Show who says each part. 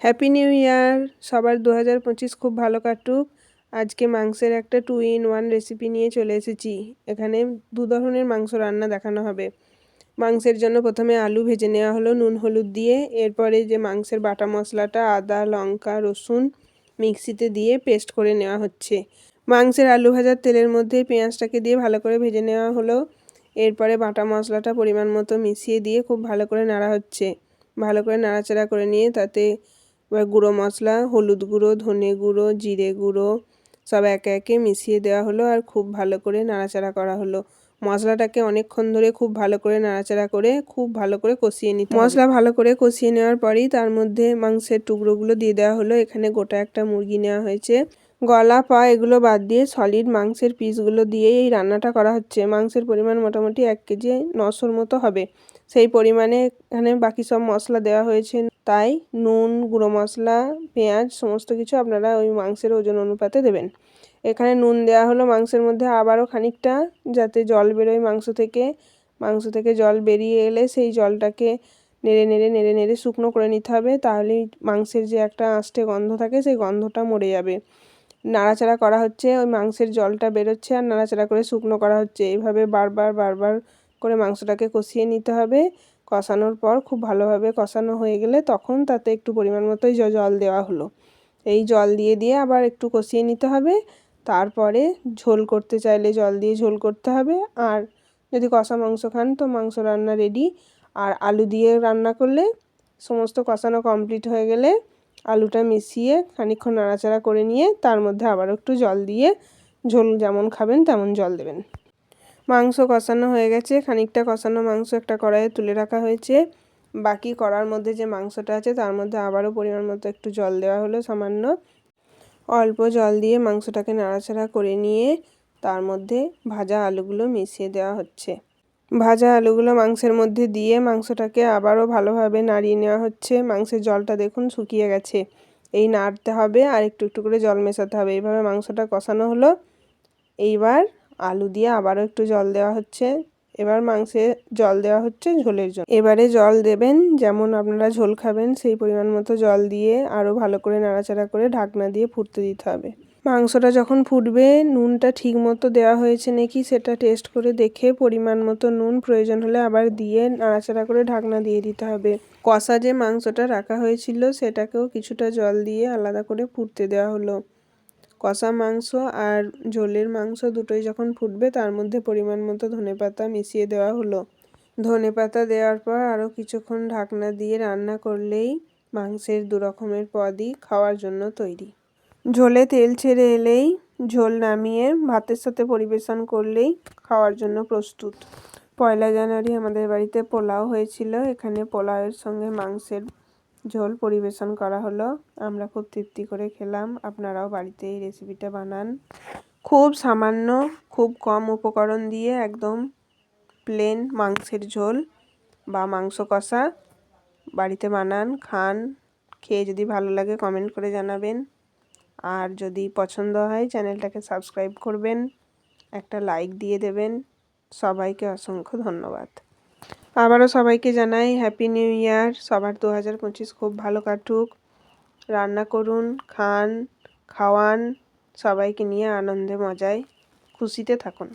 Speaker 1: Happy new year. সবার 2025 খুব ভালো কাটুক। আজকে মাংসের একটা 2 in 1 রেসিপি নিয়ে চলে এসেছি। এখানে 2 ধরনের মাংস রান্না দেখানো হবে। মাংসের জন্য প্রথমে আলু ভেজে নেওয়া হলো নুন হলুদ দিয়ে। এরপরে যে মাংসের বাটা মশলাটা আদা লঙ্কা রসুন মিক্সিতে দিয়ে পেস্ট করে নেওয়া হচ্ছে। মাংসের আলু ভাজার তেলের মধ্যে পেঁয়াজটাকে দিয়ে ভালো করে ভেজে নেওয়া হলো। এরপরে বাটা মশলাটা পরিমাণ মতো মিশিয়ে দিয়ে খুব ভালো করে নাড়া হচ্ছে। ভালো করে নাড়াচাড়া করে নিয়ে তাতে এবার গুঁড়ো মশলা হলুদ গুঁড়ো ধনে গুঁড়ো জিরে গুঁড়ো সব একে একে মিশিয়ে দেওয়া হলো আর খুব ভালো করে নাড়াচাড়া করা হলো। মশলাটাকে অনেকক্ষণ ধরে খুব ভালো করে নাড়াচাড়া করে খুব ভালো করে কষিয়ে নিতে হবে। মশলা ভালো করে কষিয়ে নেওয়ার পরেই তার মধ্যে মাংসের টুকরোগুলো দিয়ে দেওয়া হলো। এখানে গোটা একটা মুরগি নেওয়া হয়েছে। গলা পা এগুলো বাদ দিয়ে সলিড মাংসের পিসগুলো দিয়ে এই রান্নাটা করা হচ্ছে। মাংসের পরিমাণ মোটামুটি 1 কেজি 900-র মতো হবে। সেই পরিমাণে এখানে বাকি সব মশলা দেওয়া হয়েছে, তাই নুন গুঁড়ো মশলা পেঁয়াজ সমস্ত কিছু আপনারা ওই মাংসের ওজন অনুপাতে দেবেন। এখানে নুন দেওয়া হলো মাংসের মধ্যে আবারও খানিকটা, যাতে জল বেরোয় মাংস থেকে জল বেরিয়ে এলে সেই জলটাকে নেড়ে নেড়ে নেড়ে নেড়ে শুকনো করে নিতে হবে। তাহলেই মাংসের যে একটা আঁশটে গন্ধ থাকে সেই গন্ধটা মরে যাবে। নাড়াচাড়া করা হচ্ছে, ওই মাংসের জলটা বেরোচ্ছে আর নাড়াচাড়া করে শুকনো করা হচ্ছে। এইভাবে বারবার বারবার করে মাংসটাকে কষিয়ে নিতে হবে। কষানোর পর খুব ভালোভাবে কষানো হয়ে গেলে তখন তাতে একটু পরিমাণ মতোই জল দেওয়া হলো। এই জল দিয়ে দিয়ে আবার একটু কষিয়ে নিতে হবে। তারপরে ঝোল করতে চাইলে জল দিয়ে ঝোল করতে হবে, আর যদি কষা মাংস খান তো মাংস রান্না রেডি। আর আলু দিয়ে রান্না করলে সমস্ত কষানো কমপ্লিট হয়ে গেলে আলুটা মিশিয়ে খানিকক্ষণ নাড়াচাড়া করে নিয়ে তার মধ্যে আবার একটু জল দিয়ে ঝোল যেমন খাবেন তেমন জল দেবেন। মাংস কষানো হয়ে গেছে। খানিকটা কষানো মাংস একটা কড়াইয়ে তুলে রাখা হয়েছে। বাকি কড়ার মধ্যে যে মাংসটা আছে তার মধ্যে আবারও পরিমাণ মতো একটু জল দেওয়া হলো সামান্য। অল্প জল দিয়ে মাংসটাকে নাড়াচাড়া করে নিয়ে তার মধ্যে ভাজা আলুগুলো মিশিয়ে দেওয়া হচ্ছে। ভাজা আলুগুলো মাংসের মধ্যে দিয়ে মাংসটাকে আবারও ভালোভাবে নাড়িয়ে নেওয়া হচ্ছে। মাংসের জলটা দেখুন শুকিয়ে গেছে। এই নাড়তে হবে আর একটু একটু করে জল মেশাতে হবে। এইভাবে মাংসটা কষানো হলো। এইবার আলু দিয়ে আবারও একটু জল দেওয়া হচ্ছে। এবার মাংসে জল দেওয়া হচ্ছে ঝোলের জন্য। এবারে জল দেবেন যেমন আপনারা ঝোল খাবেন সেই পরিমাণ মতো জল দিয়ে আরও ভালো করে নাড়াচাড়া করে ঢাকনা দিয়ে ফুটতে দিতে হবে। মাংসটা যখন ফুটবে নুনটা ঠিক মতো দেওয়া হয়েছে নাকি সেটা টেস্ট করে দেখে পরিমাণ মতো নুন প্রয়োজন হলে আবার দিয়ে নাড়াচাড়া করে ঢাকনা দিয়ে দিতে হবে। কষা যে মাংসটা রাখা হয়েছিল সেটাকেও কিছুটা জল দিয়ে আলাদা করে ফুটতে দেওয়া হলো। কষা মাংস আর ঝোলের মাংস দুটোই যখন ফুটবে তার মধ্যে পরিমাণ মতো ধনেপাতা মিশিয়ে দেওয়া হলো। ধনেপাতা দেওয়ার পর আরও কিছুক্ষণ ঢাকনা দিয়ে রান্না করলেই মাংসের 2 রকমের পদই খাওয়ার জন্য তৈরি। ঝোলে তেল ছেড়ে এলেই ঝোল নামিয়ে ভাতের সাথে পরিবেশন করলেই খাওয়ার জন্য প্রস্তুত। 1 জানুয়ারি আমাদের বাড়িতে পোলাও হয়েছিল। এখানে পোলাওয়ের সঙ্গে মাংসের ঝোল পরিবেশন করা হলো। আমরা খুব তৃপ্তি করে খেলাম। আপনারাও বাড়িতে এই রেসিপিটা বানান। খুব সামান্য খুব কম উপকরণ দিয়ে একদম প্লেন মাংসের ঝোল বা মাংস কষা বাড়িতে বানান, খান। খেয়ে যদি ভালো লাগে কমেন্ট করে জানাবেন। আর যদি পছন্দ হয় চ্যানেলটাকে সাবস্ক্রাইব করবেন, একটা লাইক দিয়ে দেবেন। সবাইকে অসংখ্য ধন্যবাদ। আবারও সবাইকে জানাই হ্যাপি নিউ ইয়ার। সবার 2025 খুব ভালো কাটুক। রান্না করুন, খান, খাওয়ান, সবাইকে নিয়ে আনন্দে মজায় খুশিতে থাকুন।